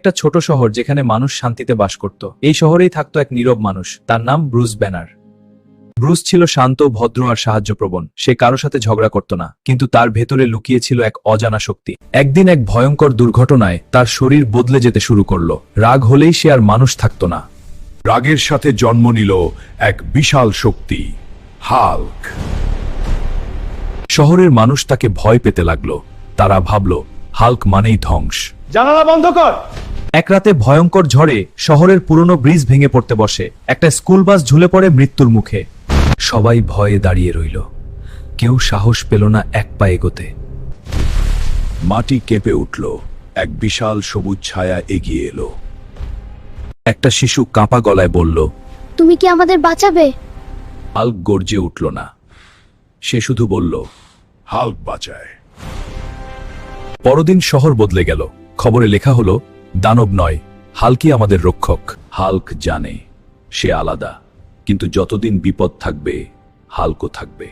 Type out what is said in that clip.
একটা ছোট শহর যেখানে মানুষ শান্তিতে বাস করত। এই শহরেই থাকতো এক নীরব মানুষ, তার নাম ব্রুস ব্যানার। ব্রুস ছিল শান্ত, ভদ্র আর সাহায্যপ্রবণ। সে কারো সাথে ঝগড়া করত না, কিন্তু তার ভেতরে লুকিয়ে ছিল এক অজানা শক্তি। একদিন এক ভয়ঙ্কর দুর্ঘটনায় তার শরীর বদলে যেতে শুরু করলো। রাগ হলেই সে আর মানুষ থাকত না। রাগের সাথে জন্ম নিল এক বিশাল শক্তি, হাল্ক। শহরের মানুষ তাকে ভয় পেতে লাগলো। তারা ভাবল হাল্ক মানেই ধ্বংস। জানালা বন্ধ কর। এক রাতে ভয়ঙ্কর ঝড়ে শহরের পুরনো ব্রিজ ভেঙে পড়তে বসে। একটা স্কুল বাস ঝুলে পড়ে মৃত্যুর মুখে। সবাই ভয়ে দাঁড়িয়ে রইল, কেউ সাহস পেল না এক পা এগোতে। মাটি কেঁপে উঠল, এক বিশাল সবুজ ছায়া এগিয়ে এলো। একটা শিশু কাঁপা গলায় বলল, তুমি কি আমাদের বাঁচাবে? হাল্ক গর্জে উঠল না, সে শুধু বলল, হাল্ক বাঁচায়। পরদিন শহর বদলে গেল। খবরে লেখা হলো, দানব নয়, হাল্কই আমাদের রক্ষক। হাল্ক জানে সে আলাদা, কিন্তু যতদিন বিপদ থাকবে হাল্কও থাকবে।